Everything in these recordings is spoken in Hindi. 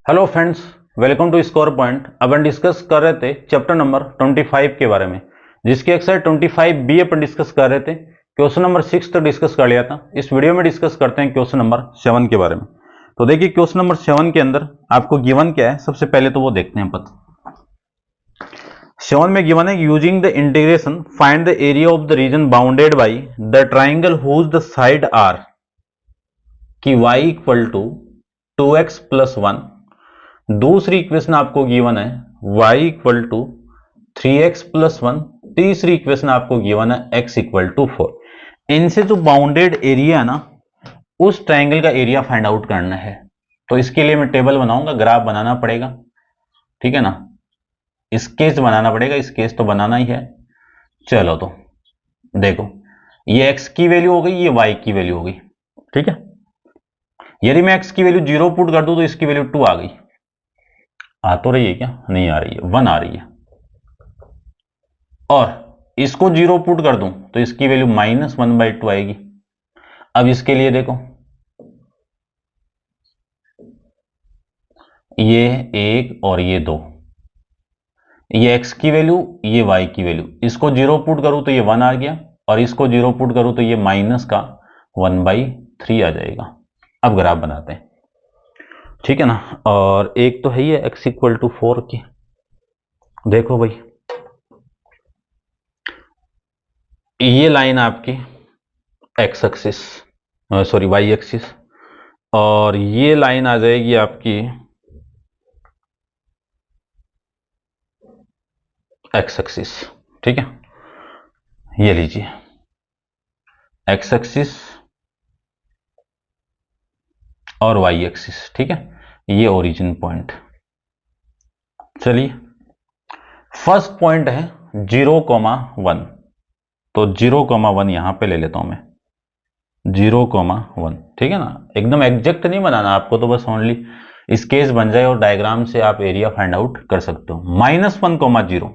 Hello friends, welcome to score point. अब हम डिस्कस कर रहे थे चैप्टर नंबर 25 के बारे में, जिसकी एक्सरसाइज 25 बी अपन डिस्कस कर रहे थे। क्वेश्चन नंबर 6 तक डिस्कस कर लिया था। इस वीडियो में डिस्कस करते हैं क्वेश्चन नंबर 7 के बारे में। तो देखिए क्वेश्चन नंबर 7 के अंदर आपको गिवन क्या है, सबसे पहले तो वो देखते हैं। पता 7 में गिवन है, using the integration find the area of the region bounded by the triangle whose the side are की y equal to 2x plus 1। दूसरी इक्वेशन आपको गिवन है y equal to 3x plus 1। तीसरी इक्वेशन आपको गिवन है x इक्वल टू 4। इनसे जो बाउंडेड एरिया है ना, उस ट्रायंगल का एरिया फाइंड आउट करना है। तो इसके लिए मैं टेबल बनाऊंगा, ग्राफ बनाना पड़ेगा, ठीक है ना। स्केच बनाना पड़ेगा, स्केच तो बनाना ही है। चलो तो देखो, ये x की वैल्यू हो गई, ये y की वैल्यू हो गई, ठीक है। यदि मैं x की वैल्यू 0 पुट कर दूं तो इसकी वैल्यू 2 आ गई। आ तो रही है क्या? नहीं आ रही है, 1 आ रही है। और इसको 0 पुट कर दूं तो इसकी वैल्यू -1/2 आएगी। अब इसके लिए देखो, ये 1 और ये 2, ये x की वैल्यू, ये y की वैल्यू। इसको 0 पुट करूं तो ये 1 आ गया, और इसको 0 पुट करूं तो ये माइनस का 1/3 आ जाएगा। अब ग्राफ बनाते हैं, ठीक है ना। और एक तो है ही है x इक्वल टू 4 की। देखो भाई, ये लाइन आपकी x axis, sorry y axis, और ये लाइन आ जाएगी आपकी x एक्सिस, ठीक है। ये लीजिए x एक्सिस और y एक्सिस, ठीक है। ये ओरिजिन पॉइंट। चलिए, फर्स्ट पॉइंट है 0,1, तो 0,1 यहां पे ले लेता हूं मैं, 0,1, ठीक है ना। एकदम एग्जैक्ट नहीं बनाना आपको, तो बस ओनली स्केच बन जाए और डायग्राम से आप एरिया फाइंड आउट कर सकते हो। -1,0,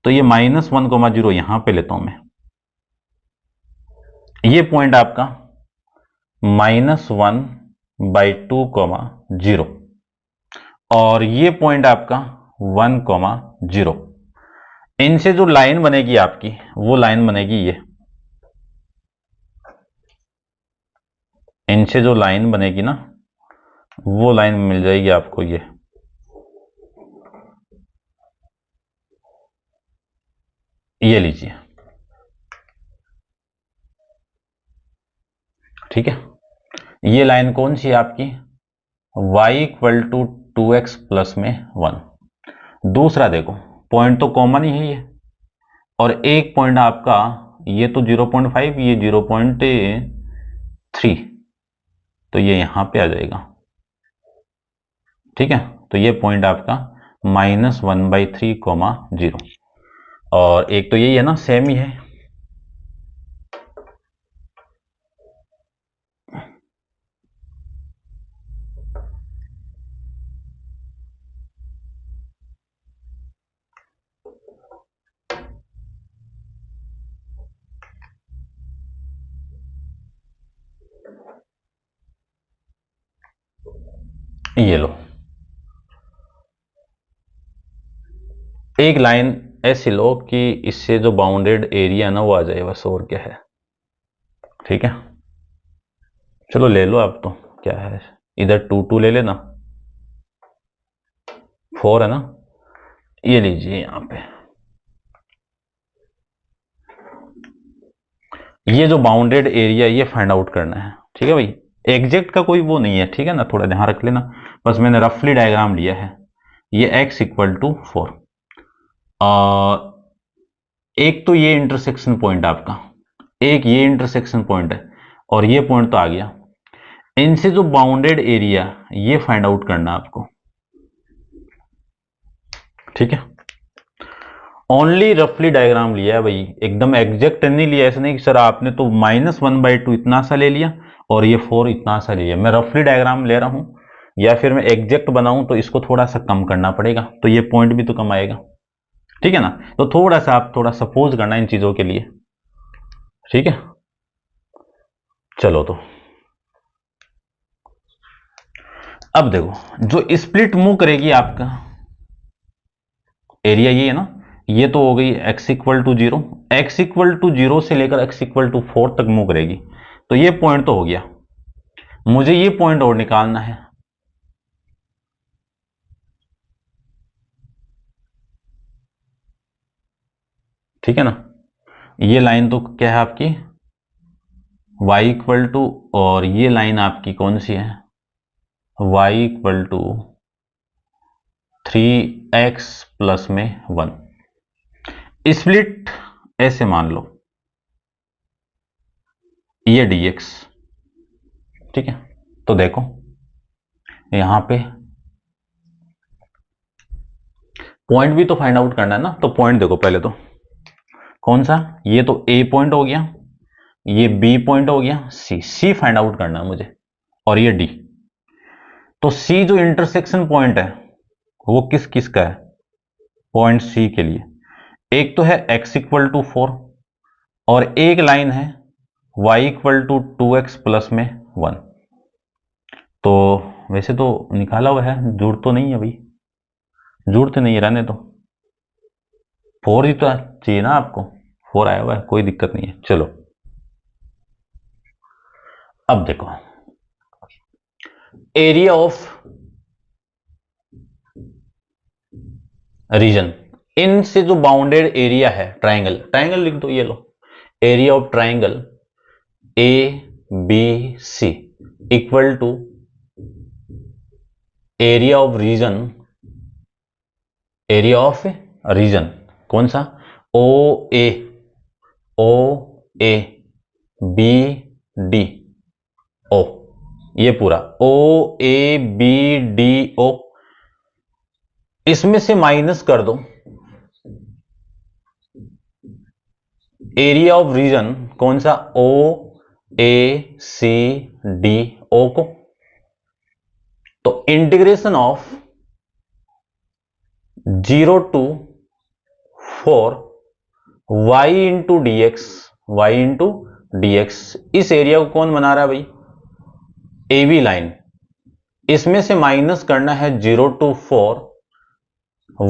तो ये -1,0 यहां पे लेता हूं मैं। ये पॉइंट आपका -1/2,0, और ये पॉइंट आपका 1,0। इनसे जो लाइन बनेगी आपकी, वो लाइन बनेगी ये। इनसे जो लाइन बनेगी ना, वो लाइन मिल जाएगी आपको ये लीजिए, ठीक है। ये लाइन कौन सी है आपकी? y equal to 2x plus में 1। दूसरा देखो, पॉइंट तो कॉमन ही है ये, और एक पॉइंट आपका ये तो 0.5, ये 0.3, तो ये यहां पे आ जाएगा, ठीक है। तो ये पॉइंट आपका -1/3,0, और एक तो यही है ना, सेम ही है। ये लो, एक लाइन ऐसी लो कि इससे जो बाउंडेड एरिया ना वो आ जाए, बस, और क्या है, ठीक है। चलो ले लो आप, तो क्या है, इधर 2 ले लेना, 4 है ना। ये लीजिए यहां पे, ये जो बाउंडेड एरिया ये फाइंड आउट करना है, ठीक है भाई। एग्जैक्ट का कोई वो नहीं है, ठीक है ना, थोड़ा ध्यान रख लेना। बस मैंने रफली डायग्राम लिया है। ये x इक्वल टू 4, और एक तो ये इंटरसेक्शन पॉइंट आपका, एक ये इंटरसेक्शन पॉइंट है, और ये पॉइंट तो आ गया। इनसे जो बाउंडेड एरिया ये फाइंड आउट करना आपको, ठीक है। ओनली रफली डायग्राम लिया है भाई, एकदम एग्जैक्ट नहीं लिया। ऐसा नहीं कि सर आपने तो -1/2 इतना सा ले लिया और ये 4 इतना सा ले लिया। मैं रफली डायग्राम ले रहा हूं, या फिर मैं एग्जैक्ट बनाऊं तो इसको थोड़ा सा कम करना पड़ेगा, तो ये पॉइंट भी तो कम आएगा, ठीक है ना। तो थोड़ा सा आप थोड़ा सपोज करना इन चीजों के लिए, ठीक है। चलो तो अब देखो जो स्प्लिट मूव करेगी आपका एरिया ये है ना, ये तो हो गई x equal to 0, x equal to 0 से लेकर x इक्वल टू 4 तक मूव करेगी। तो ये पॉइंट तो हो गया, मुझे ये पॉइंट और निकालना है। ठीक है ना, ये लाइन तो क्या है आपकी y इक्वल टू, और ये लाइन आपकी कौन सी है, y equal to 3x plus में 1। स्प्लिट ऐसे मान लो ये dx। ठीक है, तो देखो यहां पे पॉइंट भी तो फाइंड आउट करना है ना, तो पॉइंट देखो पहले तो कौन सा, ये तो a पॉइंट हो गया, ये b पॉइंट हो गया, c फाइंड आउट करना है मुझे, और ये d। तो c जो इंटरसेक्शन पॉइंट है वो किस किस का है, पॉइंट c के लिए एक तो है x इक्वल टू 4, और एक लाइन है y equal to 2x plus में 1। तो वैसे तो निकाला हुआ है, जुड़ तो नहीं है भाई, जुड़ तो नहीं है, रहने तो 4 ही तो चाहिए ना आपको, 4 आया हुआ है, कोई दिक्कत नहीं है। चलो अब देखो एरिया ऑफ रीजन, इनसे जो बाउंडेड एरिया है ट्राइंगल, ट्राइंगल लिख दो, ये लो area of triangle A B C equal to area of region, area of region कौन सा, O A B D O, ये पूरा ओ ए बी डी ओ, इसमें से माइनस कर दो एरिया ऑफ रीजन कौन सा, ओ ए सी डी ओ को। तो integration of 0 to 4 y into D X, Y into D X, इस एरिया को कौन बना रहा है भाई, ए बी लाइन, इसमें से माइनस करना है 0 to 4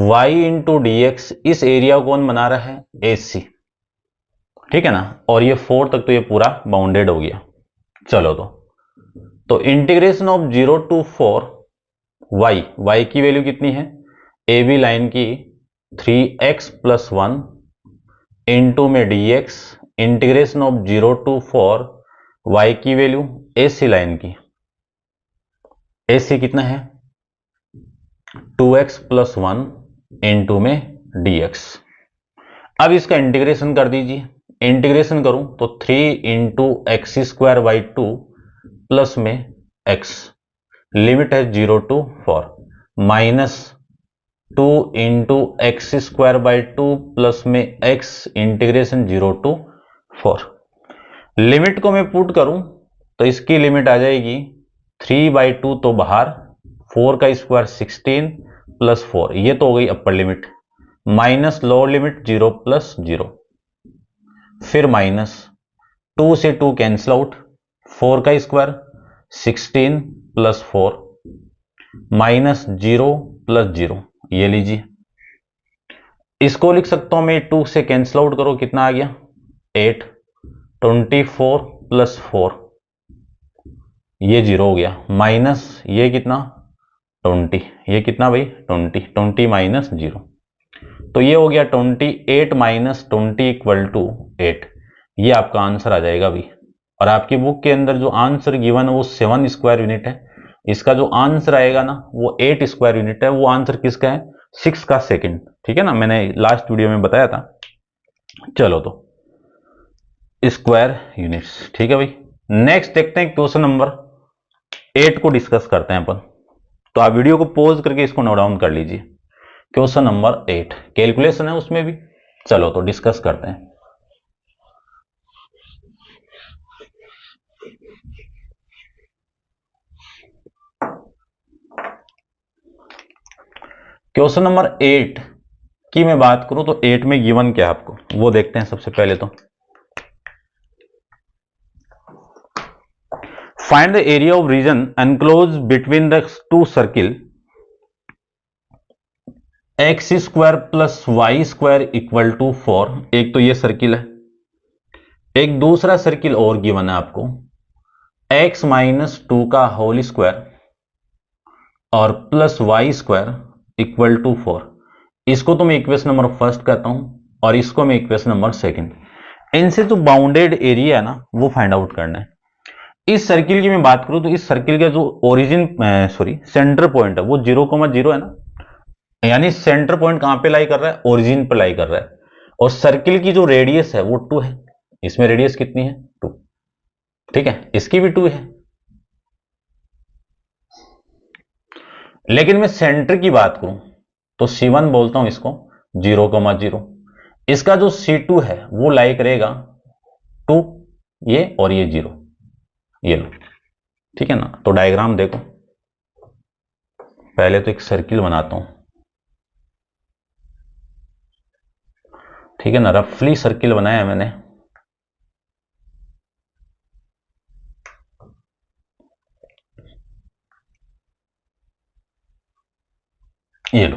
y into D X, इस एरिया को कौन बना रहा है, ए सी। ठीक है ना, और ये 4 तक तो ये पूरा बाउंडेड हो गया। चलो तो इंटीग्रेशन ऑफ 0 टू 4 y की वैल्यू कितनी है, ए बी लाइन की 3x प्लस 1 इंटू में dx, integration of 0 to 4 y की वैल्यू ए सी लाइन की, ए सी कितना है 2x प्लस 1 इंटू में dx। अब इसका इंटीग्रेशन कर दीजिए, इंटीग्रेशन करूं तो 3 into X square by 2 plus में x, लिमिट है 0 to 4, minus 2 into X square by 2 plus में x, इंटीग्रेशन 0 टू 4। लिमिट को मैं पुट करूं तो इसकी लिमिट आ जाएगी 3/2 तो बाहर, 4 का स्क्वायर 16 प्लस 4, ये तो हो गई upper limit, minus lower limit 0 plus 0, फिर माइनस 2 से 2 कैंसिल आउट, 4 का स्क्वायर 16 प्लस 4 माइनस 0 प्लस 0, ये लीजिए। इसको लिख सकता हूं मैं, 2 से कैंसिल आउट करो कितना आ गया 8, 24 प्लस 4, ये 0 हो गया, माइनस ये कितना 20, ये कितना भाई 20, 20 माइनस 0, तो ये हो गया 28 माइनस 20 इक्वल टू 8। ये आपका आंसर आ जाएगा भाई। और आपकी बुक के अंदर जो आंसर गिवन है वो 7 स्क्वायर यूनिट है, इसका जो आंसर आएगा ना वो 8 स्क्वायर यूनिट है। वो आंसर किसका है, 6 का सेकंड। ठीक है ना, मैंने लास्ट वीडियो में बताया था। चलो तो स्क्वायर यूनिट्स, ठीक है भाई। नेक्स्ट देखते हैं क्वेश्चन नंबर 8 को डिस्कस करते हैं अपन। तो आप वीडियो को पॉज करके इसको नोट डाउन कर लीजिए। क्वेश्चन नंबर 8 कैलकुलेशन है उसमें भी। चलो तो डिस्कस करते हैं। क्वेश्चन नंबर 8 की मैं बात करूं तो 8 में गिवन क्या है आपको वो देखते हैं। सबसे पहले तो find the area of region enclose between the two circle X square plus Y square equal to 4। एक तो ये सर्किल है, एक दूसरा सर्किल और गिवन है आपको x माइनस 2 का होल स्क्वायर और plus Y square equal to 4। इसको तो मैं इक्वेशन नंबर फर्स्ट कहता हूं और इसको मैं इक्वेशन नंबर सेकंड। इनसे जो बाउंडेड एरिया है ना वो फाइंड आउट करना है। इस सर्किल की मैं बात करूं तो इस सर्किल का जो ओरिजिन सेंटर पॉइंट है वो 0,0 है ना, यानी सेंटर पॉइंट कहां पे लाई कर रहा है, ओरिजिन पे लाई कर रहा है। और सर्किल की जो रेडियस है वो 2 है। इसमें रेडियस कितनी है, 2। ठीक है, इसकी भी 2 है। लेकिन मैं सेंटर की बात करूं तो C1 बोलता हूं इसको 0,0। इसका जो C2 है वो लाई करेगा 2, ये और ये 0, ये लो। ठीक है ना, तो डायग्राम देखो। पहले तो एक सर्किल बनाता हूं। ठीक है ना, रफली सर्किल बनाया है मैंने। ये लो,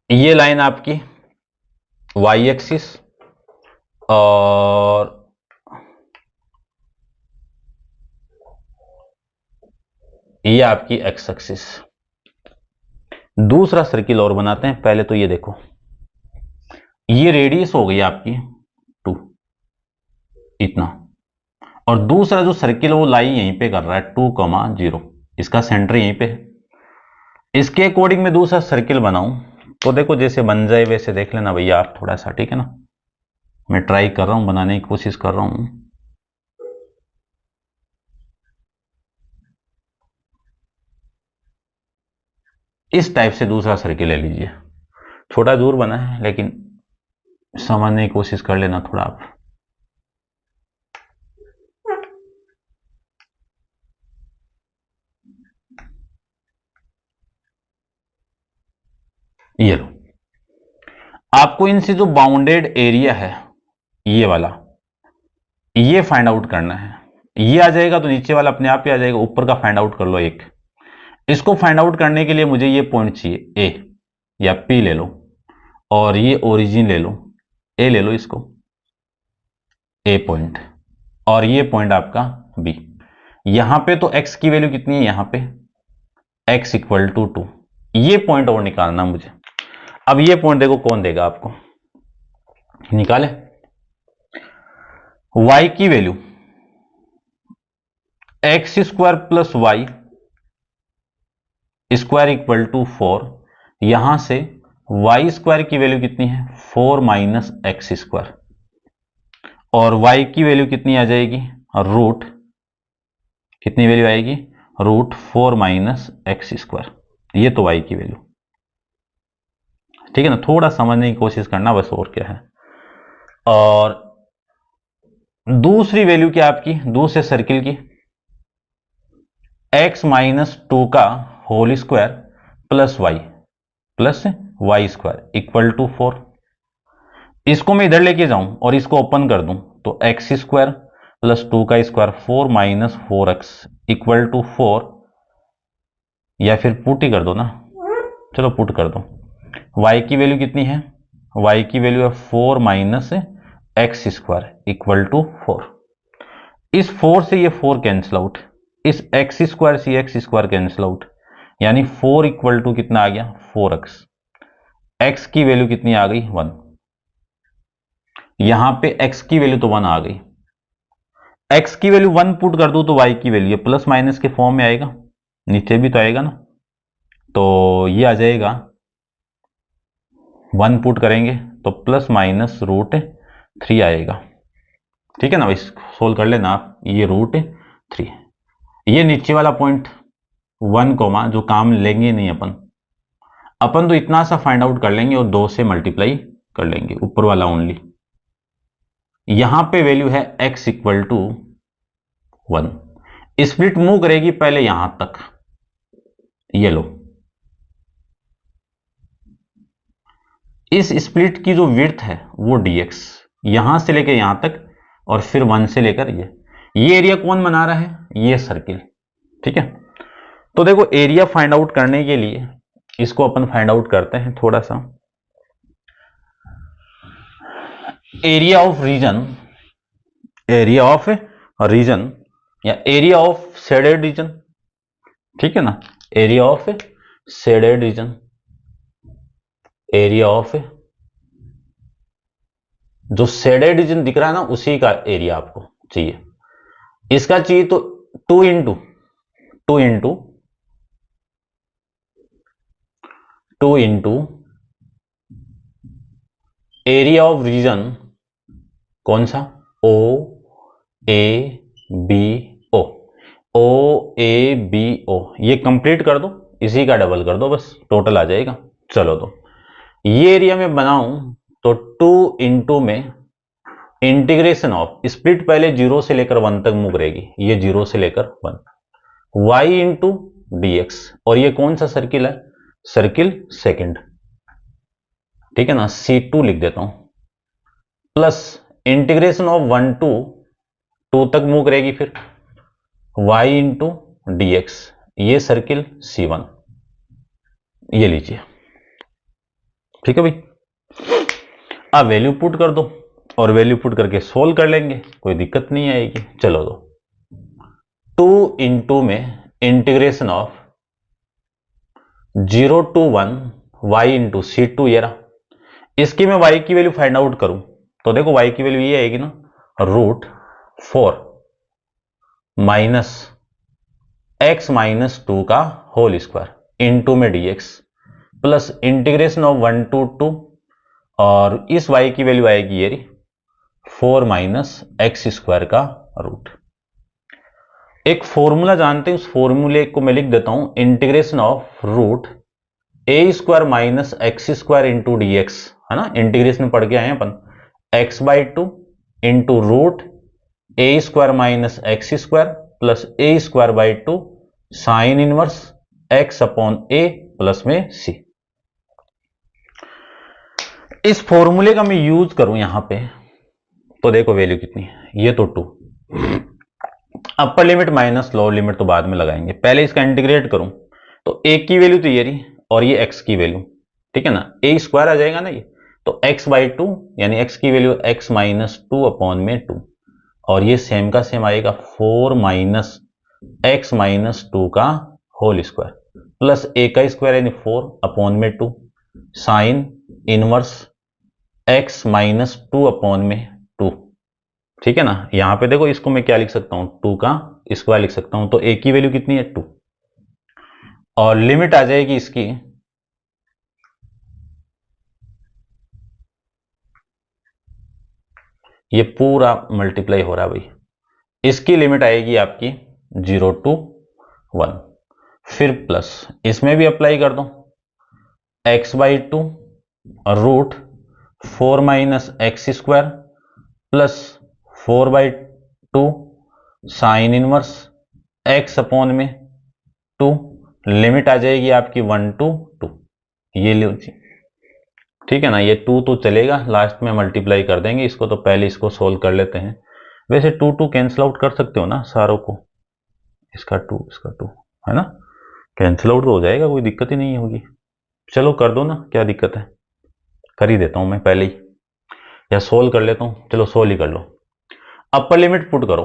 ये लाइन आपकी वाई एक्सिस और ये आपकी एक्स एक्सिस। दूसरा सर्किल और बनाते हैं। पहले तो ये देखो, ये रेडियस हो गई आपकी 2 इतना, और दूसरा जो सर्किल वो लाई यहीं पे कर रहा है 2,0। इसका सेंटर यहीं पे है। इसके अकॉर्डिंग मैं दूसरा सर्किल बनाऊं तो देखो जैसे बन जाए वैसे देख लेना भैया आप थोड़ा सा। ठीक है ना, मैं ट्राई कर रहा हूं, बनाने की कोशिश कर रहा हूं। इस टाइप से दूसरा सर्किल ले लीजिए। छोटा दूर बना है लेकिन समझने की कोशिश कर लेना थोड़ा आप। ये लो, आपको इनसे जो बाउंडेड एरिया है ये वाला, ये फाइंड आउट करना है। ये आ जाएगा तो नीचे वाला अपने आप ही आ जाएगा। ऊपर का फाइंड आउट कर लो एक। इसको फाइंड आउट करने के लिए मुझे ये पॉइंट चाहिए, ए या पी ले लो, और ये ओरिजिन ले लो, ए ले लो इसको, ए पॉइंट, और ये पॉइंट आपका बी। यहां पे तो एक्स की वैल्यू कितनी है, यहां पे एक्स इक्वल टू 2। ये पॉइंट और निकालना मुझे। अब ये पॉइंट देखो कौन देगा आपको, निकाले। y की value X square plus Y square equal to 4। यहां से वाई स्क्वायर की वैल्यू कितनी है, 4 माइनस एक्स स्क्वायर, और y की वैल्यू कितनी आ जाएगी, रूट कितनी वैल्यू आएगी, रूट 4 माइनस एक्स स्क्वायर। ये तो y की वैल्यू। ठीक है ना, थोड़ा समझने की कोशिश करना बस, और क्या है। और दूसरी वैल्यू क्या आपकी दूसरे सर्किल की, x माइनस 2 का whole square plus Y square equal to 4। इसको मैं इधर लेके जाऊं और इसको ओपन कर दूं तो एक्स स्क्वायर प्लस 2 का square 4 minus 4x equal to 4, या फिर पुट ही कर दो ना, चलो पुट कर दो। y की वैल्यू कितनी है, y की वैल्यू है 4 minus X square equal to 4। इस 4 से ये 4 कैंसिल आउट, इस एक्स स्क्वायर से एक्स स्क्वायर कैंसिल आउट, यानी 4 इक्वल टू कितना आ गया, 4x। x की वैल्यू कितनी आ गई, 1। यहां पे x की वैल्यू तो 1 आ गई। x की वैल्यू 1 पुट कर दो तो y की वैल्यू प्लस माइनस के फॉर्म में आएगा, नीचे भी तो आएगा ना, तो ये आ जाएगा 1 पुट करेंगे तो प्लस माइनस रूट 3 आएगा। ठीक है ना भाई, सोल्व कर लेना आप। ये रूट 3, ये नीचे वाला पॉइंट 1 कोमा जो काम लेंगे नहीं अपन तो इतना सा फाइंड आउट कर लेंगे और 2 से मल्टीप्लाई कर लेंगे, ऊपर वाला ओनली। यहां पे वैल्यू है x equal to 1। Split move करेगी पहले यहां तक, ये लो, इस स्प्लिट की जो विड्थ है वो dx, यहां से लेकर यहां तक और फिर 1 से लेकर ये एरिया कौन बना रहा है? ये सर्किल। ठीक है, तो देखो एरिया फाइंड आउट करने के लिए इसको अपन फाइंड आउट करते हैं थोड़ा सा। एरिया ऑफ रीजन या एरिया ऑफ शेडेड रीजन, ठीक है ना, area of shaded region, area of जो शेडेड रीजन दिख रहा है ना उसी का एरिया आपको चाहिए। इसका चाहिए तो 2 into 2 into 2 into area of region, कौन सा? O A B O, O A B O, ये कंप्लीट कर दो, इसी का डबल कर दो, बस टोटल आ जाएगा। चलो तो ये एरिया में बनाऊं तो 2 इंटू में इंटीग्रेशन ऑफ स्प्लिट पहले 0 से लेकर 1 तक मूव रहेगी, ये 0 से लेकर 1, y इंटू डी एक्स, और ये कौन सा सर्किल है? सर्किल सेकंड, ठीक है ना, C2 लिख देता हूं, प्लस इंटीग्रेशन ऑफ 1 टू 2 तक मूव करेगी, फिर y इंटू डी एक्स, ये सर्किल C1, ये लीजिए। ठीक है भाई, अब वैल्यू पुट कर दो और वैल्यू पुट करके सोल्व कर लेंगे, कोई दिक्कत नहीं आएगी। चलो दो 2 इंटू में integration of 0 to 1 y into C2, ये रहा। इसकी मैं y की वैल्यू फाइंड आउट करूं तो देखो y की वैल्यू ये आएगी ना, √4 माइनस x माइनस 2 का होल स्क्वायर इंटू में dx, plus integration of 1 to 2, और इस y की वैल्यू आएगी ये 4 माइनस एक्स स्क्वायर का रूट। एक फॉर्मूला जानते हैं, उस फॉर्मूले को मैं लिख देता हूं, integration of √a² minus X square into D X, है ना, इंटीग्रेशन पढ़ के आए हैं अपन, x/2 into √a² minus X square plus a²/2 sine inverse x upon a plus में c। इस फॉर्मूले का मैं यूज करूं यहां पे तो देखो वैल्यू कितनी है, ये तो 2, upper limit minus lower limit तो बाद में लगाएंगे, पहले इसका इंटीग्रेट करूं तो a की वैल्यू तो ये रही और ये x की वैल्यू, ठीक है ना, a² आ जाएगा ना ये, तो x/2 यानी x की वैल्यू x माइनस 2 अपॉन में 2, और ये सेम का सेम आएगा 4 माइनस x माइनस 2 का होल स्क्वायर प्लस a का स्क्वायर यानी 4 अपॉन में 2 sign inverse x minus 2 upon में 2, ठीक है ना। यहां पे देखो इसको मैं क्या लिख सकता हूं, 2 का स्क्वायर लिख सकता हूं, तो a की वैल्यू कितनी है 2, और लिमिट आ जाएगी इसकी ये पूरा मल्टीप्लाई हो रहा है भाई, इसकी लिमिट आएगी आपकी 0 टू 1, फिर प्लस इसमें भी अप्लाई कर दो x/2 √4 minus X square plus 4/2 sign inverse x upon में 2, लिमिट आ जाएगी आपकी 1 टू 2, ये लीजिए, ठीक है ना। ये 2 तो चलेगा, लास्ट में मल्टीप्लाई कर देंगे इसको, तो पहले इसको सोल्व कर लेते हैं। वैसे 2 कैंसिल आउट कर सकते हो ना सारों को, इसका 2 है ना, कैंसिल आउट तो हो जाएगा, कोई दिक्कत ही नहीं होगी। चलो कर दो ना, क्या दिक्कत है, कर ही देता हूं मैं पहले ही, या सोल्व कर लेता हूं, चलो सोल्व ही कर लो। अपर लिमिट पुट करो,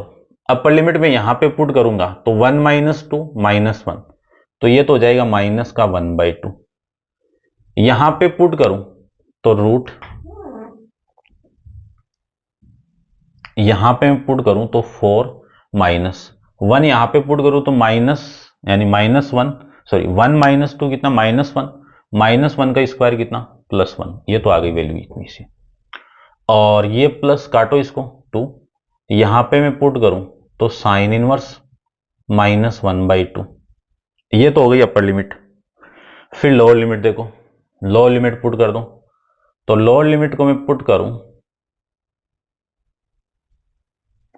अपर लिमिट में यहां पे पुट करूंगा तो 1 माइनस 2 माइनस 1, तो ये तो हो जाएगा माइनस का 1/2, यहां पे पुट करूं तो रूट, यहां पे मैं पुट करूं तो 4 माइनस 1, यहां पे पुट करूं तो माइनस यानी -1, सॉरी 1 माइनस 2 कितना, -1, -1 का स्क्वायर कितना, +1, ये तो आ गई वैल्यू इतनी सी, और ये प्लस काटो इसको 2, यहां पे मैं पुट करूं तो साइन इनवर्स -1/2, ये तो हो गई अपर लिमिट। फिर लोअर लिमिट देखो, लोअर लिमिट पुट कर दो, तो लोअर लिमिट को मैं पुट करूं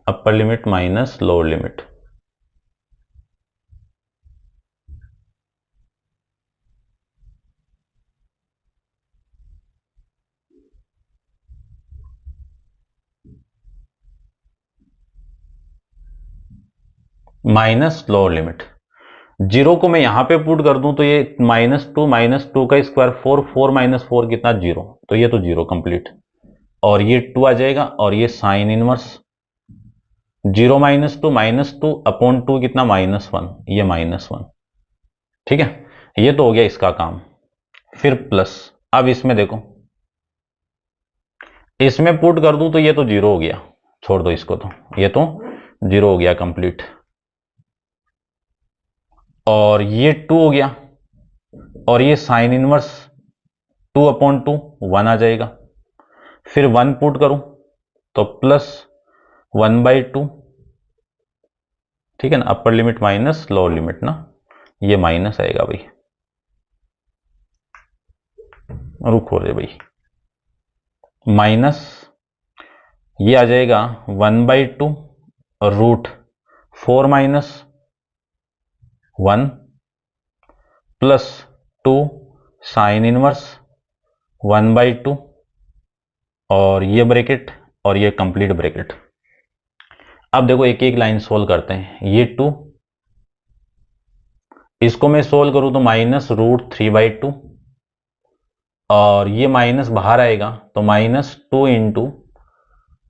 upper limit minus lower limit, minus lower limit. Zero को मैं यहां पे पुट कर दूं तो ये -2 का स्क्वायर 4, 4 - 4 कितना 0, तो ये तो 0 कंप्लीट। और ये 2 आ जाएगा और ये साइन इनवर्स 0 - 2 अपॉन 2 कितना -1, ये -1। ठीक है, ये तो हो गया इसका काम। फिर प्लस, अब इसमें देखो, इसमें पुट कर दूं तो ये तो 0 हो गया, छोड़ दो इसको, तो ये तो 0 हो गया कंप्लीट। और ये 2 हो गया और ये साइन इनवर्स 2 अपॉन 2 1 आ जाएगा। फिर 1 पुट करूं तो प्लस 1/2, ठीक है ना, upper limit minus lower limit ना, ये माइनस आएगा भाई, रुको रे भाई, माइनस ये आ जाएगा 1/2 √4 - 1 प्लस 2 साइन इनवर्स 1/2 और ये ब्रैकेट और ये कंप्लीट ब्रैकेट। अब देखो एक एक लाइन सोल्व करते हैं। ये 2, इसको मैं सोल्व करूं तो -√3/2 और ये माइनस बाहर आएगा तो -2 इंटू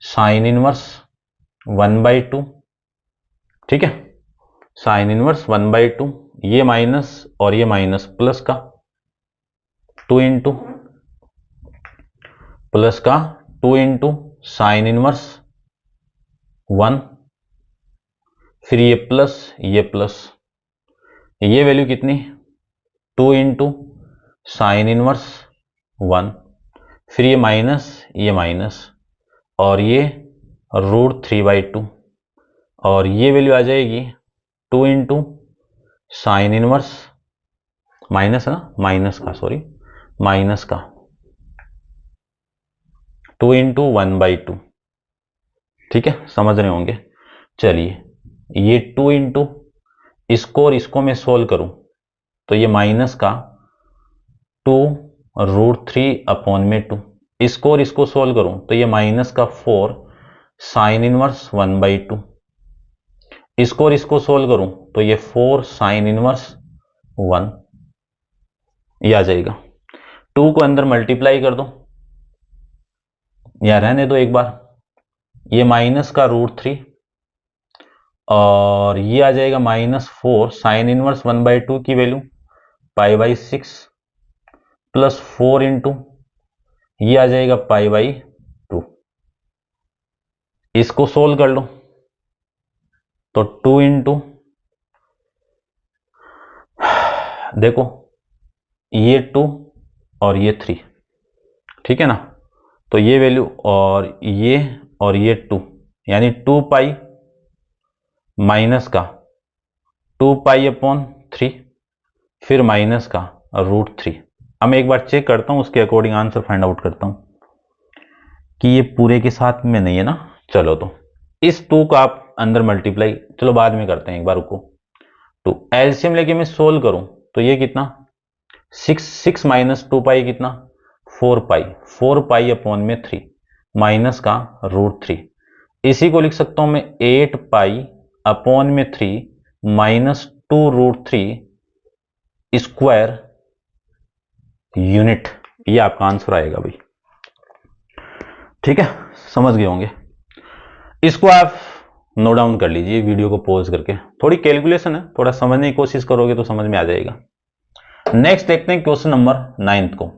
साइन इनवर्स 1/2, ठीक है, साइन इनवर्स 1/2, ये माइनस और ये माइनस प्लस का 2 इंटू प्लस का 2 इंटू साइन इनवर्स 1, फिर ये प्लस, ये वैल्यू कितनी 2 इंटू साइन इनवर्स 1, फिर ये माइनस और ये √3/2 और ये वैल्यू आ जाएगी 2 इंटू साइन इनवर्स माइनस है ना, माइनस का 2 इंटू 1/2, ठीक है, समझ रहे होंगे। चलिए ये 2 इंटू इसको और इसको मैं सोल्व करूं तो ये माइनस का 2 √3/2, इसको और इसको सोल्व करूं तो ये माइनस का 4 साइन इनवर्स 1/2, इसको और इसको सोल्व करूं तो ये 4 साइन इनवर्स 1, ये आ जाएगा। 2 को अंदर मल्टीप्लाई कर दो या रहने दो एक बार, ये माइनस का √3 और ये आ जाएगा -4 साइन इनवर्स 1/2 की वैल्यू π/6 प्लस 4 इंटू ये आ जाएगा π/2, इसको सोल्व कर लो तो 2 इंटू देखो ये 2 और ये 3, ठीक है ना, तो ये वैल्यू और ये 2 यानी 2 पाई माइनस का 2π/3 फिर माइनस का √3। अब मैं एक बार चेक करता हूं, उसके अकॉर्डिंग आंसर फाइंड आउट करता हूं कि ये पूरे के साथ में नहीं है ना। चलो तो इस 2 का आप अंदर मल्टीप्लाई, चलो बाद में करते हैं, एक बार रुको। तो एलसीएम लेके मैं सोल्व करूं तो ये कितना 6 - 2π कितना 4π/3 माइनस का √3, इसी को लिख सकता हूं मैं 8π/3 माइनस 2√3 स्क्वायर यूनिट, ये आपका आंसर आएगा भाई, ठीक है, समझ गए होंगे। इसको आप नोट डाउन कर लीजिए वीडियो को पॉज करके, थोड़ी कैलकुलेशन है, थोड़ा समझने की कोशिश करोगे तो समझ में आ जाएगा। नेक्स्ट देखते हैं क्वेश्चन नंबर 9 को।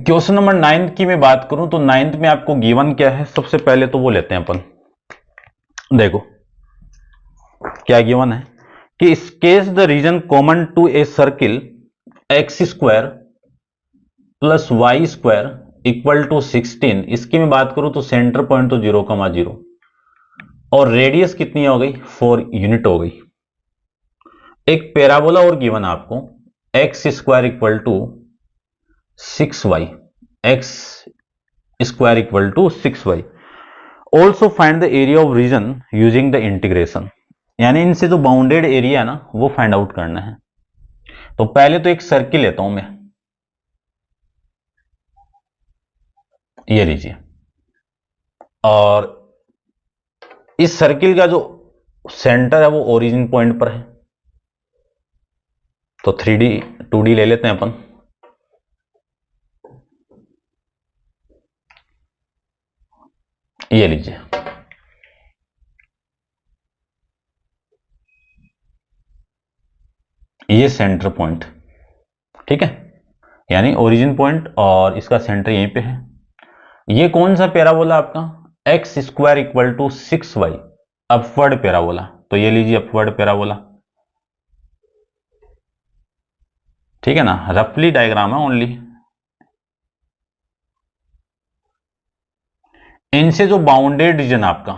क्वेश्चन नंबर 9 की मैं बात करूं तो 9th में आपको गिवन क्या है, सबसे पहले तो वो लेते हैं अपन। देखो क्या गिवन है कि sketch the region common to a circle x² + y² = 16। इसकी मैं बात करूं तो सेंटर पॉइंट तो 0,0 और रेडियस कितनी हो गई 4 यूनिट हो गई। एक पैराबोला और गिवन आपको x² = 6y, X square equal to 6y। Also find the area of region using the integration, यानी इनसे जो बाउंडेड एरिया है ना वो फाइंड आउट करना है। तो पहले तो एक सर्किल लेता हूं मैं, ये लीजिए, और इस सर्किल का जो सेंटर है वो ओरिजिन पॉइंट पर है। तो 3D 2D ले लेते हैं अपन। ये लीजिए, ये सेंटर पॉइंट, ठीक है, यानी ओरिजिन पॉइंट और इसका सेंटर यहीं पे है। ये कौन सा पैराबोला आपका, X square equal to 6y, upward parabola. तो ये लीजिए अपवर्ड पैराबोला, ठीक है ना, रफली डायग्राम है ओनली। इनसे जो बाउंडेड रीजन आपका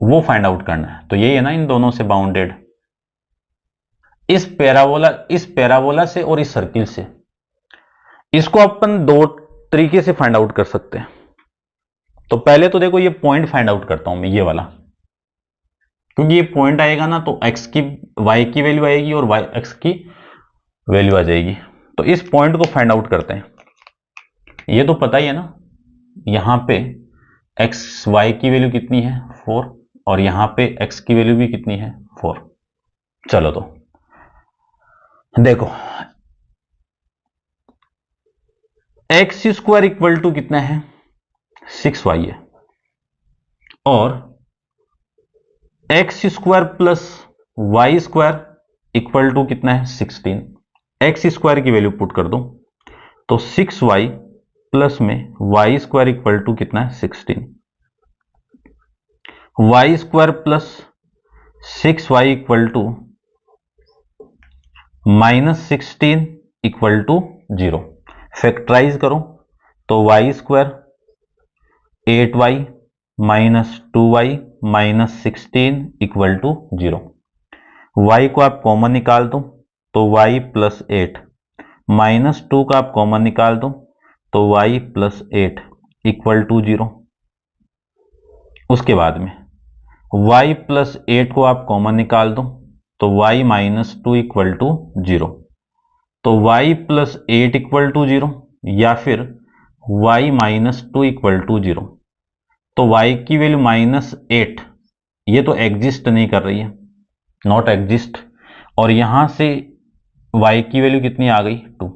वो फाइंड आउट करना है। तो यही है ना इन दोनों से बाउंडेड, इस पैराबोला से और इस सर्किल से। इसको अपन दो तरीके से फाइंड आउट कर सकते हैं। तो पहले तो देखो ये पॉइंट फाइंड आउट करता हूं मैं, ये वाला, क्योंकि ये पॉइंट आएगा ना तो x की y की वैल्यू आएगी और x की वैल्यू आ जाएगी। तो इस पॉइंट को फाइंड आउट करते हैं। ये तो पता ही है ना, यहां पे x y की वैल्यू कितनी है 4, और यहां पे x की वैल्यू भी कितनी है 4। चलो तो देखो, एक्स स्क्वायर इक्वल टू कितना है 6y है, और X square plus Y square equal to कितना है 16। एक्स स्क्वायर की वैल्यू पुट कर दो तो 6y प्लस में वाई स्क्वायर इक्वल टू कितना है 16। Y square plus 6y equal to -16 equal to 0। Factorise करो तो Y square 8y minus 2y minus 16 equal to 0। y को आप कॉमन निकाल दो तो y प्लस 8, माइनस 2 का आप कॉमन निकाल दो तो y प्लस 8 इक्वल टू 0। उसके बाद में y प्लस 8 को आप कॉमन निकाल दो तो y माइनस 2 इक्वल टू 0। तो y प्लस 8 इक्वल टू 0 या फिर y माइनस 2 इक्वल टू 0। तो y की वैल्यू -8 ये तो एग्जिस्ट नहीं कर रही है, नॉट एग्जिस्ट, और यहां से y की वैल्यू कितनी आ गई 2।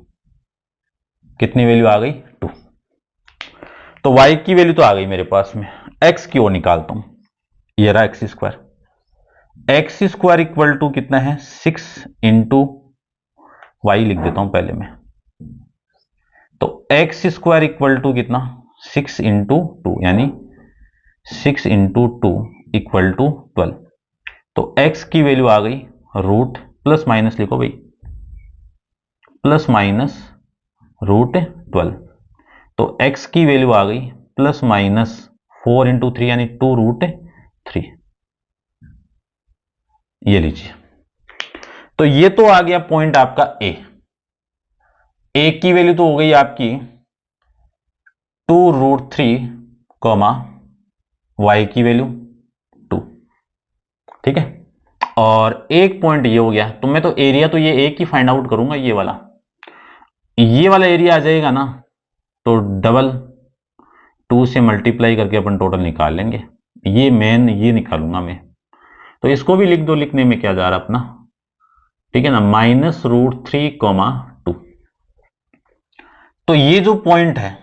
कितनी वैल्यू आ गई 2। तो y की वैल्यू तो आ गई मेरे पास में, x की ओर निकालता हूं, ये रहा X square. X square equal to कितना है 6 इंटू वाई लिख देता हूं पहले में। तो एक्स स्क्वायर इक्वल टू कितना 6 इंटू 2, यानी 6 इंटू 2 इक्वल टू 12। तो x की वैल्यू आ गई रूट, प्लस माइनस लिखो भाई, प्लस माइनस रूट 12। तो x की वैल्यू आ गई प्लस माइनस 4 इंटू 3 यानी 2 रूट 3। ये लीजिए, तो ये तो आ गया पॉइंट आपका ए की वैल्यू तो हो गई आपकी 2 रूट 3 कॉमा वाई की वैल्यू 2, ठीक है। और एक पॉइंट ये हो गया, तो मैं तो एरिया तो ये एक ही फाइंड आउट करूंगा, ये वाला एरिया आ जाएगा ना, तो डबल 2 से मल्टीप्लाई करके अपन टोटल निकाल लेंगे। ये मेन ये निकालूंगा मैं, तो इसको भी लिख दो, लिखने में क्या जा रहा अपना, ठीक है ना, माइनस रूट 3 कॉमा 2। तो ये जो पॉइंट है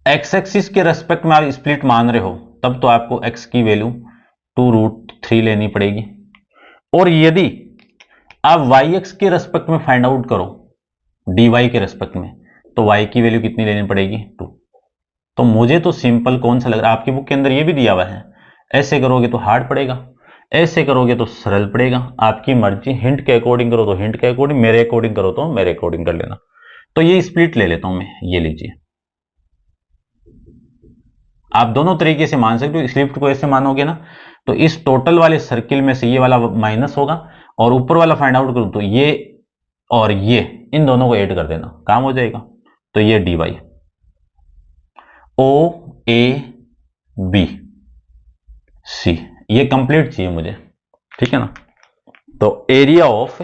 एक्स एक्सिस के रेस्पेक्ट में आप स्प्लिट मान रहे हो, तब तो आपको x की वैल्यू 2 रूट 3 लेनी पड़ेगी। और यदि आप yx के रेस्पेक्ट में फाइंड आउट करो dy के रेस्पेक्ट में, तो y की वैल्यू कितनी लेनी पड़ेगी 2। तो मुझे तो सिंपल कौन सा लग रहा है, आपकी बुक के अंदर ये भी दिया हुआ है, ऐसे करोगे तो हार्ड पड़ेगा, ऐसे करोगे तो सरल पड़ेगा, आपकी मर्जी। हिंट के अकॉर्डिंग करो तो हिंट के अकॉर्डिंग, मेरे अकॉर्डिंग करो तो मेरे अकॉर्डिंग कर लेना। तो ये स्प्लिट ले लेता हूं मैं, ये लीजिए, आप दोनों तरीके से मान सकते हो। स्प्लिट को ऐसे मानोगे ना, तो इस टोटल वाले सर्किल में से ये वाला माइनस होगा और ऊपर वाला फाइंड आउट करूं तो ये और ये इन दोनों को ऐड कर देना, काम हो जाएगा। तो ये dy ओ ए बी सी ये कंप्लीट चाहिए मुझे, ठीक है ना। तो एरिया ऑफ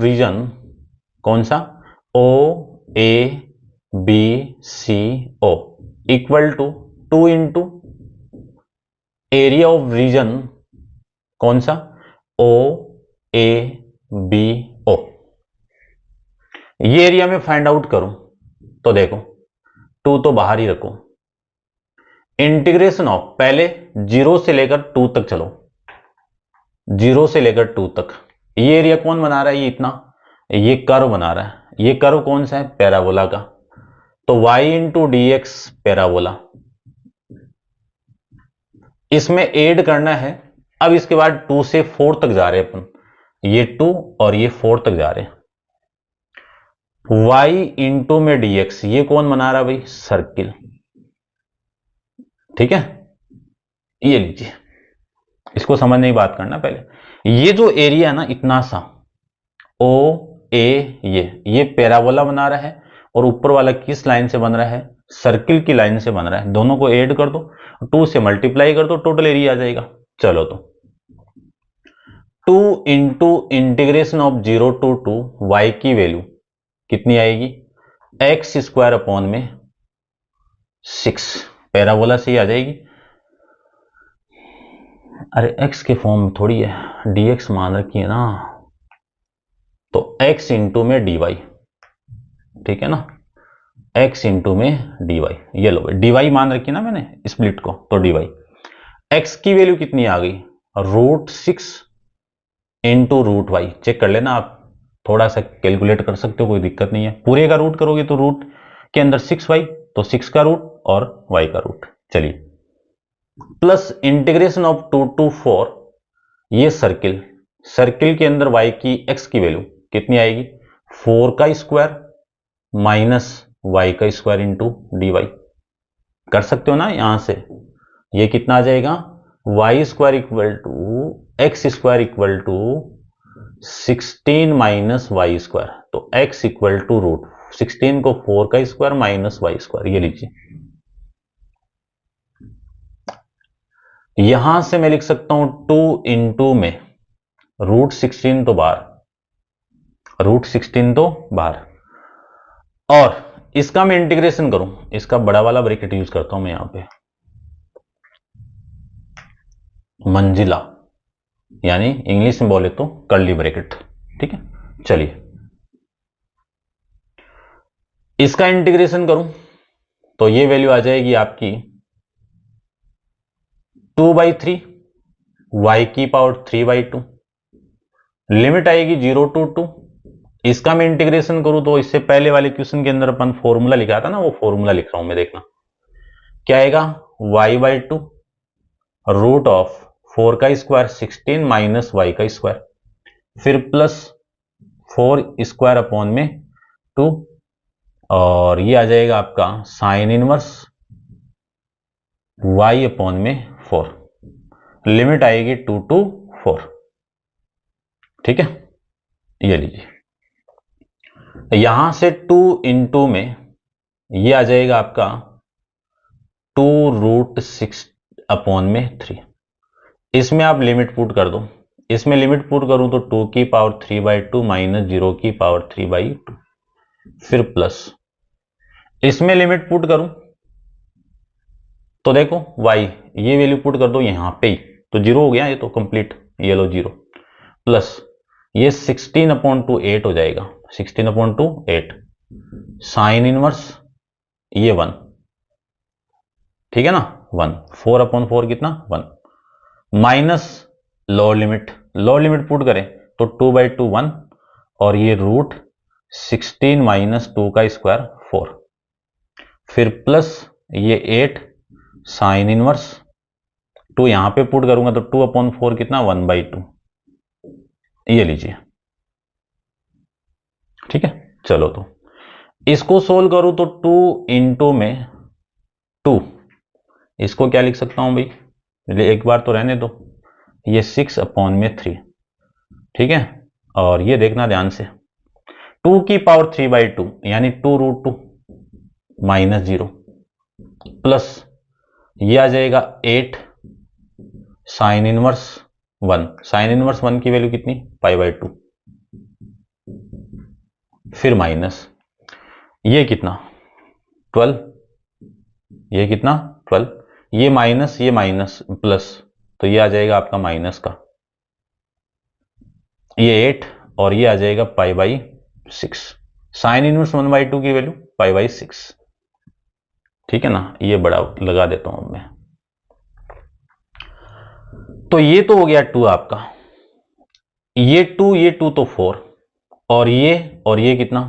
रीजन कौन सा, O A B C O equal to 2 into area of region कौन सा, ओ ए बी ओ। ये एरिया में फाइंड आउट करूं तो देखो 2 तो बाहर ही रखो, इंटीग्रेशन ऑफ पहले 0 से लेकर 2 तक चलो, 0 से लेकर 2 तक। ये एरिया कौन बना रहा है, ये इतना, ये कर्व बना रहा है। ये कर्व कौन सा है, पैराबोला का। तो y into D x parabola, इसमें ऐड करना है। अब इसके बाद 2 से 4 तक जा रहे हैं अपन, ये 2 और ये 4 तक जा रहे हैं। y इंटू में dx, ये कौन बना रहा है भाई, सर्किल, ठीक है। ये लीजिए, इसको समझने की बात करना पहले। ये जो एरिया है ना इतना सा, ओ ए ये पैराबोला बना रहा है और ऊपर वाला किस लाइन से बन रहा है, सर्किल की लाइन से बन रहा है। दोनों को ऐड कर दो, 2 से मल्टीप्लाई कर दो, टोटल एरिया आ जाएगा। चलो तो 2 into integration of 0 to 2 y की वैल्यू कितनी आएगी, एक्स स्क्वायर अपॉन में 6, पैराबोला से ही आ जाएगी। अरे x के फॉर्म में थोड़ी है, dx मान रखी है ना, तो x इंटू में dy, ठीक है ना, x इंटू में dy। ये लो dy मान रखी ना मैंने स्प्लिट को, तो dy। x की वैल्यू कितनी आ गई, √6 इंटू √y। चेक कर लेना आप, थोड़ा सा कैलकुलेट कर सकते हो, कोई दिक्कत नहीं है। पूरे का रूट करोगे तो रूट के अंदर 6y, तो 6 का रूट और y का रूट। चलिए, प्लस इंटीग्रेशन ऑफ 2 टू 4, ये सर्किल के अंदर y की x की वैल्यू कितनी आएगी, 4 का स्क्वायर माइनस y का स्क्वायर इंटू डी वाई। कर सकते हो ना यहां से, ये कितना आ जाएगा, y square equal to X square equal to 16 minus Y square. तो x इक्वल टू √16 को 4 का स्क्वायर माइनस वाई स्क्वायर, ये लीजिए। यहां से मैं लिख सकता हूं 2 इंटू में √16 तो बाहर, √16 तो बाहर, और इसका मैं इंटीग्रेशन करूं, इसका बड़ा वाला ब्रैकेट यूज करता हूं मैं यहां पे, मंजिला, यानी इंग्लिश में बोले तो कर्ली ब्रैकेट, ठीक है। चलिए, इसका इंटीग्रेशन करूं तो ये वैल्यू आ जाएगी आपकी 2/3 y की पावर 3/2, लिमिट आएगी 0 टू 2। इसका मैं इंटीग्रेशन करूं तो इससे पहले वाले क्वेश्चन के अंदर अपन फॉर्मूला लिखा था ना, वो फॉर्मूला लिख रहा हूं मैं, देखना क्या आएगा, y/2 रूट ऑफ 4 का स्क्वायर 16 माइनस y का स्क्वायर, फिर प्लस 4 स्क्वायर अपॉन में 2, और ये आ जाएगा आपका साइन इनवर्स y अपॉन में 4, लिमिट आएगी 2 टू 4, ठीक है। ये लीजिए, यहां से 2 इंटू में ये आ जाएगा आपका 2√6 अपॉन में 3। इसमें आप लिमिट पुट कर दो, इसमें लिमिट पुट करूं तो 2 की पावर 3/2 माइनस 0 की पावर 3/2, फिर प्लस, इसमें लिमिट पुट करूं तो देखो y, ये वैल्यू पुट कर दो यहां पे ही, तो 0 हो गया, ये तो कंप्लीट, ये लो 0, प्लस ये 16/2 8 हो जाएगा, 16/2 8, साइन इनवर्स ये 1, ठीक है ना, 1, 4/4 कितना 1, माइनस लोअर लिमिट पुट करें तो 2/2 1, और ये √16 माइनस 2 का स्क्वायर 4, फिर प्लस ये 8 साइन इनवर्स 2 यहां पे पुट करूंगा तो 2/4 कितना 1/2, ये लीजिए, ठीक है। चलो तो इसको सोल्व करूं तो 2 इंटू में 2, इसको क्या लिख सकता हूं भाई, पहले एक बार तो रहने दो, ये 6/3, ठीक है। और ये देखना ध्यान से, 2 की पावर 3/2 यानी 2√2 -0 प्लस ये आ जाएगा 8 साइन इनवर्स 1, साइन इनवर्स 1 की वैल्यू कितनी, π/2, फिर माइनस ये कितना 12, ये कितना 12, ये माइनस प्लस, तो ये आ जाएगा आपका माइनस का, ये 8 और ये आ जाएगा π/6, साइन इनवर्स 1/2 की वैल्यू π/6, ठीक है ना। ये बड़ा लगा देता हूं मैं, तो ये तो हो गया 2 आपका, ये 2 तो 4, और ये कितना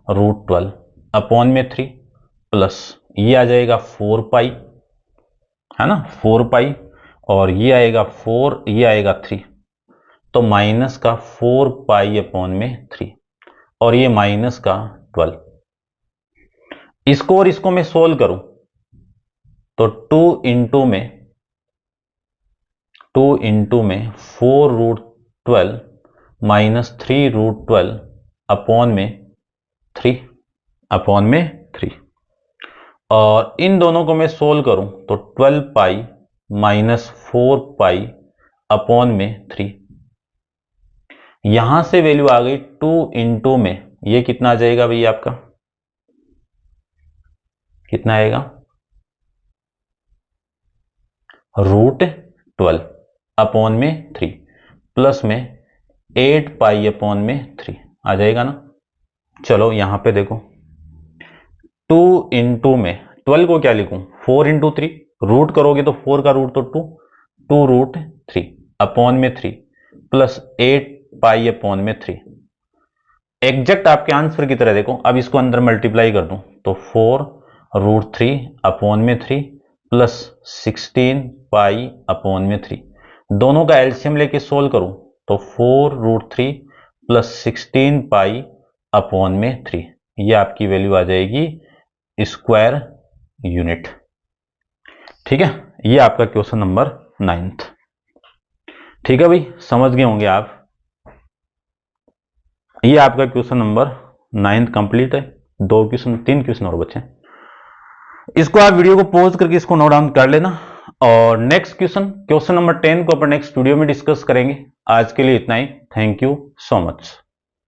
√12/3 प्लस ये आ जाएगा 4π, है ना 4π, और ये आएगा 4, ये आएगा 3, तो माइनस का 4π/3 और ये माइनस का 12। इसको और इसको मैं सोल्व करूं तो 2 इंटू में 4√12 माइनस 3√12/3 और इन दोनों को मैं सोल्व करूं तो 12π माइनस 4π/3, यहां से वैल्यू आ गई 2 इंटू में, ये कितना आ जाएगा भैया आपका, कितना आएगा √12/3 प्लस में 8π/3 आ जाएगा ना। चलो यहां पे देखो, 2 इंटू में 12 को क्या लिखूं, 4 इंटू 3, रूट करोगे तो 4 का रूट तो 2√3/3 प्लस 8π/3, एग्जैक्ट आपके आंसर की तरह देखो। अब इसको अंदर मल्टीप्लाई कर दूं तो 4√3/3 प्लस 16π/3, दोनों का एलसीएम लेके सोल्व करूं तो 4√3 प्लस 16π/3, ये आपकी वैल्यू आ जाएगी स्क्वायर यूनिट, ठीक है। ये आपका क्वेश्चन नंबर 9th, ठीक है भाई, समझ गए होंगे आप। ये आपका क्वेश्चन नंबर 9th कंप्लीट है, 3 क्वेश्चन और बचे। इसको आप वीडियो को पॉज करके इसको नोट डाउन कर लेना, और नेक्स्ट क्वेश्चन नंबर 10 को अपन नेक्स्ट वीडियो में डिस्कस करेंगे। आज के लिए इतना ही, थैंक यू सो मच।